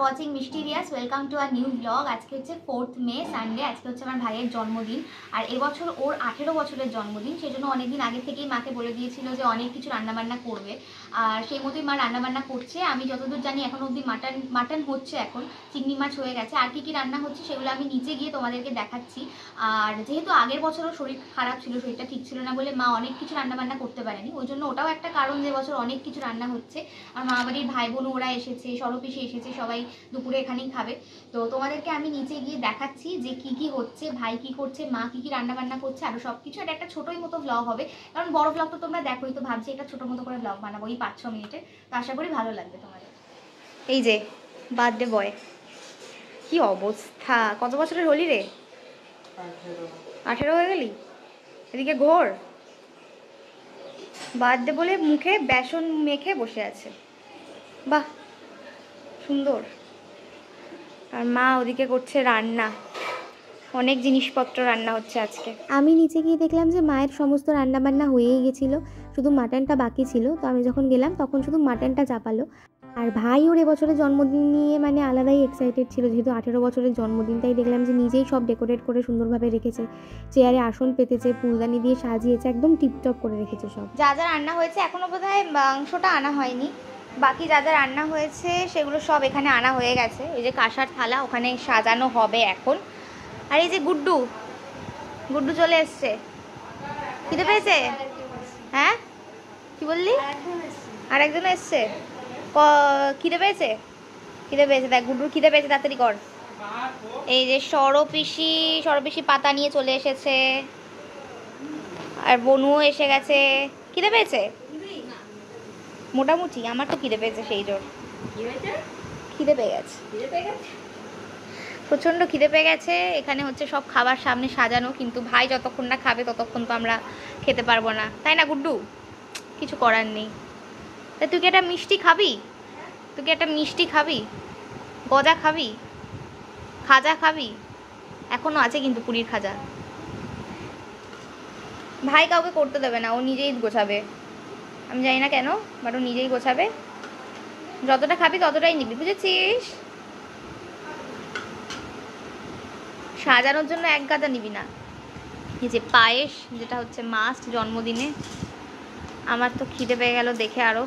Watching mysterious. Welcome to our new blog. আজকে হচ্ছে 4th মে Sunday. আজকে হচ্ছে আমার ভাইয়ের জন্মদিন, আর এবছর ওর 18 বছরের জন্মদিন। সেই জন্য অনেকদিন আগে থেকেই মাকে বলে দিয়েছিল যে অনেক কিছু রান্নাবান্না করবে, আর সেই মতোই মা রান্নাবান্না করছে। আমি যতদূর জানি এখন অবধি মাটন হচ্ছে, এখন চিংড়ি মাছ হয়ে গেছে। আর কি রান্না হচ্ছে সেগুলো আমি নিচে গিয়ে তোমাদেরকে দেখাচ্ছি। আর যেহেতু আগের বছরও শরীর খারাপ ছিল, শরীরটা ঠিক ছিল না বলে মা অনেক কিছু রান্নাবান্না করতে পারেনি, ওই জন্য ওটাও একটা কারণ যে বছর অনেক কিছু রান্না হচ্ছে। আর মা বাড়ির ভাই বোন ওরা এসেছে, সরপিসে এসেছে, সবাই দুপুরে এখানেই খাবে। তো তোমাদেরকে আমি নিচে গিয়ে দেখাচ্ছি যে কি কি হচ্ছে, ভাই কি করছে, মা কি কি রান্না বান্না করছে, আরও সব কিছু। এটা একটা ছোটোই মতো ব্লগ হবে, কারণ বড় ব্লগ তো তোমরা দেখোই, তো ভাবছি এটা ছোটো মতো করে ব্লগ বানাবো এই 5-6 মিনিটের। তো আশা করি ভালো লাগবে তোমাদের। এই যে বার্থডে বয়, কি অবস্থা! কত বছরের হলি রে? 18 হয়ে গেলি? এদিকে ঘোর। বার্থডে বলে মুখে বেসন মেখে বসে আছে, বাহ সুন্দর। আর মা ওদিকে করছে রান্না, অনেক জিনিসপত্র রান্না হচ্ছে আজকে। আমি নিচে গিয়ে দেখলাম যে মায়ের সমস্ত রান্না বান্না হয়েই গেছিলো, শুধু মাটনটা বাকি ছিল। তো আমি যখন গেলাম তখন শুধু মাটনটা চাপালো। আর ভাই ওর এবছরের জন্মদিন নিয়ে মানে আলাদাই এক্সাইটেড ছিল, যেহেতু 18 বছরের জন্মদিন। তাই দেখলাম যে নিজেই সব ডেকোরেট করে সুন্দরভাবে রেখেছে, চেয়ারে আসন পেতেছে, ফুলদানি দিয়ে সাজিয়েছে, একদম টিপটপ করে রেখেছে সব। যা যা রান্না হয়েছে, এখনও বোধহয় মাংসটা আনা হয়নি, বাকি যা যা রান্না হয়েছে সেগুলো সব এখানে আনা হয়ে গেছে। এই যে কাঁসার থালা ওখানে সাজানো হবে এখন। আর এই যে গুড্ডু গুড্ডু চলে এসছে। খিদে পেয়েছে? হ্যাঁ কি বললি? আর একজন এসছে। খিদে পেয়েছে? খিদে পেয়েছে, দেখ গুড্ডুর খিদে পেয়েছে, তাড়াতাড়ি কর। এই যে সরপিসি পাতা নিয়ে চলে এসেছে, আর বনুও এসে গেছে। খিদে পেয়েছে মোটামুটি, আমার তো খিদে পেয়েছে সেই জোর। খিদে পেয়ে গেছে, প্রচণ্ড খিদে পেয়ে গেছে। এখানে হচ্ছে সব খাবার সামনে সাজানো, কিন্তু ভাই যতক্ষণ না খাবে ততক্ষণ তো আমরা খেতে পারবো না, তাই না গুড্ডু? কিছু করার নেই। তা তুই কি একটা মিষ্টি খাবি? তুই কি একটা মিষ্টি খাবি? গজা খাবি? খাজা খাবি? এখনও আছে কিন্তু পুরীর খাজা। ভাই কাউকে করতে দেবে না, ও নিজেই গোছাবে। আমি জানি না কেন, বাট ও নিজেই গোছাবে। যতটা খাবি ততটাই নিবি, বুঝেছিস? সাজানোর জন্য এক গাদা নিবি না। এই যে পায়েস, যেটা হচ্ছে মাস্ট জন্মদিনে। আমার তো খিদে পেয়ে গেল দেখে আরও।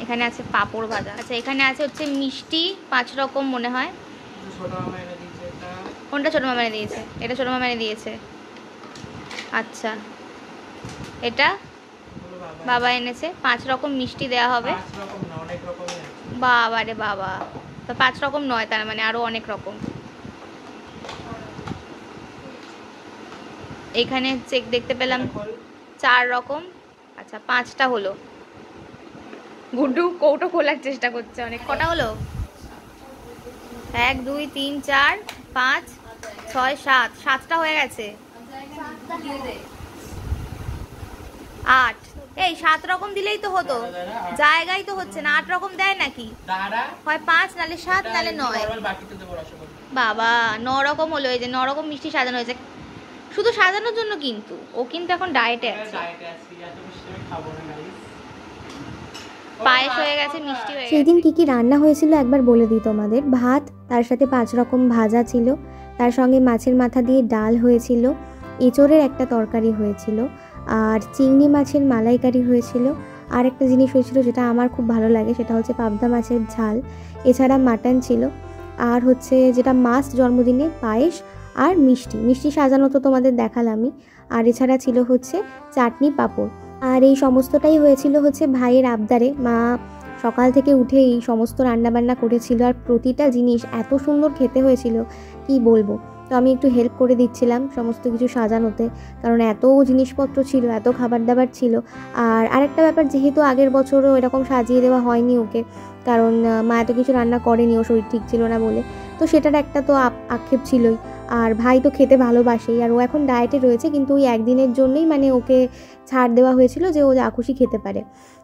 এখানে আছে পাঁপড় ভাজা। আচ্ছা এখানে আছে হচ্ছে মিষ্টি 5 রকম মনে হয়। কোনটা ছোটো মামা এনে দিয়েছে? এটা ছোটো মামা এনে দিয়েছে। আচ্ছা এটা বাবা এনেছে। 5 রকম মিষ্টি দেওয়া হবে। বাবা রে বাবা, তো 5 রকম নয়, তার মানে আরও অনেক রকম। এখানে চেক দেখতে পেলাম 4 রকম। আচ্ছা 5টা হলো। গুড্ডু কৌটো খোলার চেষ্টা করছে। অনেক কটা হলো? 1 2 3 4 5 6 7, 7টা হয়ে গেছে। 8, এই 7 রকম দিলেই তো হতো, জায়গায় তো হচ্ছে না। 8 রকম দেয় নাকি? হয় 5 নালে 7 নালে 9। বাবা 9 রকম হলো। এই যে 9 রকম মিষ্টি সাজানো হয়েছে, শুধু সাজানোর জন্য। কিন্তু ও কিন্তু এখন ডায়েটে আছে। পায়েস হয়ে গেছে, মিষ্টি হয়ে গেছে। সেই দিন কি কি রান্না হয়েছিল একবার বলে দিই তোমাদের। ভাত, তার সাথে 5 রকম ভাজা ছিল, তার সঙ্গে মাছের মাথা দিয়ে ডাল হয়েছিল, এঁচোড়ের একটা তরকারি হয়েছিল, আর চিংড়ি মাছের মালাইকারি হয়েছিল। আর একটা জিনিস হয়েছিল যেটা আমার খুব ভালো লাগে, সেটা হচ্ছে পাবদা মাছের ঝাল। এছাড়া মাটন ছিল, আর হচ্ছে যেটা মাস্ট জন্মদিনে পায়েস আর মিষ্টি সাজানো তো তোমাদের দেখালামই। আর এছাড়া ছিল হচ্ছে চাটনি পাঁপড়। আর এই সমস্তটাই হয়েছিল হচ্ছে ভাইয়ের আবদারে। মা সকাল থেকে উঠে এই সমস্ত রান্নাবান্না করেছিল, আর প্রতিটা জিনিস এত সুন্দর খেতে হয়েছিল কি বলবো। তো আমি একটু হেল্প করে দিচ্ছিলাম সমস্ত কিছু সাজানোতে, কারণ এত জিনিসপত্র ছিল, এত খাবার দাবার ছিল। আর আরেকটা ব্যাপার, যেহেতু আগের বছরও এরকম সাজিয়ে দেওয়া হয়নি ওকে, কারণ মা এত কিছু রান্না করেনি, ও শরীর ঠিক ছিল না বলে, তো সেটার একটা তো আক্ষেপ ছিলই। আর ভাই তো খেতে ভালোবাসেই, আর ও এখন ডায়েটে রয়েছে, কিন্তু ওই একদিনের জন্যই মানে ওকে ছাড় দেওয়া হয়েছিল যে ও যা খুশি খেতে পারে।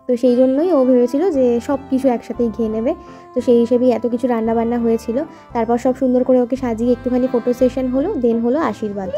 তো সেই জন্যই ও ভেবেছিল যে সব কিছু একসাথেই খেয়ে নেবে। তো সেই হিসেবেই এত কিছু রান্নাবান্না হয়েছিল। তারপর সব সুন্দর করে ওকে সাজিয়ে একটুখানি ফটো সেশন হলো, দেন হলো আশীর্বাদ।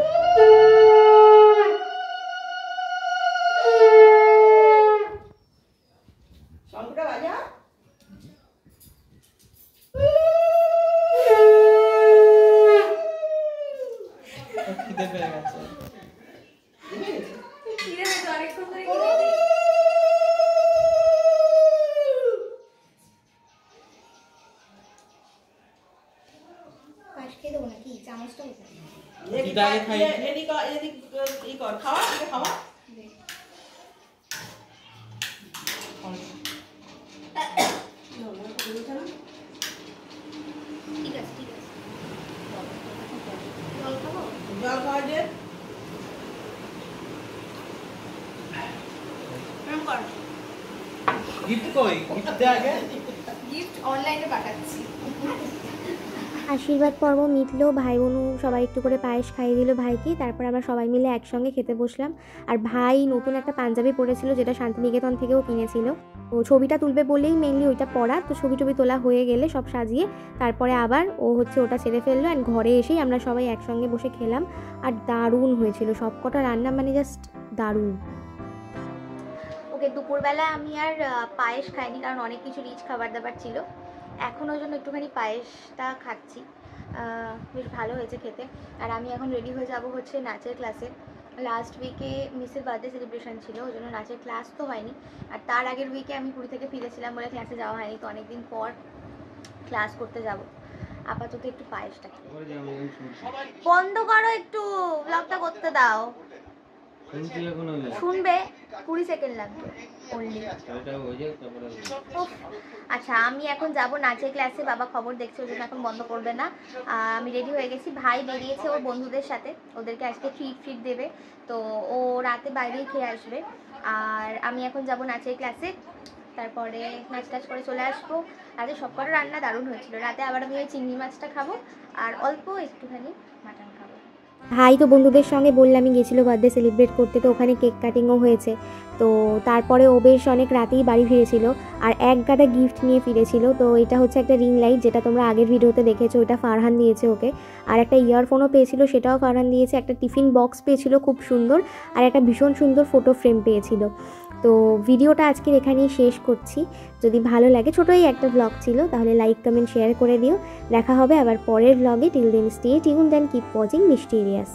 আশীর্বাদ পর্ব মিটলো, ভাই বোনু সবাই একটু করে পায়েস খাইয়ে দিল ভাইকে। তারপর আমরা সবাই মিলে একসঙ্গে খেতে বসলাম। আর ভাই নতুন একটা পাঞ্জাবি পরেছিল, যেটা শান্তিনিকেতন থেকেও কিনেছিল। তো ছবিটা তুলবে বলেই মেনলি ওইটা পরা। তো ছবি তোলা হয়ে গেলে সব সাজিয়ে তারপরে আবার ও ওটা ছেড়ে ফেললো। অ্যান্ড ঘরে এসেই আমরা সবাই একসঙ্গে বসে খেলাম। আর দারুণ হয়েছিল সব কটা রান্না, মানে জাস্ট দারুণ। ওকে দুপুরবেলা আমি আর পায়েস খাইনি, কারণ অনেক কিছু রিচ খাবার দাবার ছিল। এখন ওই জন্য একটুখানি পায়েসটা খাচ্ছি। বেশ ভালো হয়েছে খেতে। আর আমি এখন রেডি হয়ে যাব হচ্ছে নাচের ক্লাসে। লাস্ট উইকে মিসের বার্থডে সেলিব্রেশন ছিল, ওই জন্য নাচের ক্লাস তো হয়নি। আর তার আগের উইকে আমি পুরী থেকে ফিরেছিলাম বলে ক্লাসে যাওয়া হয়নি। তো অনেকদিন পর ক্লাস করতে যাব। আপাতত একটু পায়েসটা বন্ধ করো, একটু ব্লগটা করতে দাও। শুনবে 20 সেকেন্ড লাগবে অনলি। আচ্ছা আমি এখন যাব নাচের ক্লাসে, বাবা খবর দেখছে ওই জন্য এখন বন্ধ করবে না। আমি রেডি হয়ে গেছি, ভাই বেরিয়েছে ওর বন্ধুদের সাথে, ওদেরকে আজকে ট্রিট দেবে। তো ও রাতে বাইরেই খেয়ে আসবে। আর আমি এখন যাব নাচের ক্লাসে, তারপরে নাচ টাচ করে চলে আসবো। রাতে সব কটা রান্না দারুণ হয়েছিল। রাতে আবার আমি ওই চিংড়ি মাছটা খাবো আর অল্প একটুখানি মাটন খাবো। ভাই তো বন্ধুদের সঙ্গে বললামই গেছিলো বার্থডে সেলিব্রেট করতে, তো ওখানে কেক কাটিংও হয়েছে। তো তারপরে ও বেশ অনেক রাতেই বাড়ি ফিরেছিল আর এক গাদা গিফট নিয়ে ফিরেছিল। তো এটা হচ্ছে একটা রিং লাইট, যেটা তোমরা আগের ভিডিওতে দেখেছো, ওটা ফারহান দিয়েছে ওকে। আর একটা ইয়ারফোনও পেয়েছিল, সেটাও ফারহান দিয়েছে। একটা টিফিন বক্স পেয়েছিল খুব সুন্দর, আর একটা ভীষণ সুন্দর ফটো ফ্রেম পেয়েছিল। তো ভিডিওটা আজকের এখানেই শেষ করছি। যদি ভালো লাগে, ছোটোই একটা ব্লগ ছিল, তাহলে লাইক কমেন্ট শেয়ার করে দিও। দেখা হবে আবার পরের ব্লগে। Till then stay tuned and keep watching mysterious.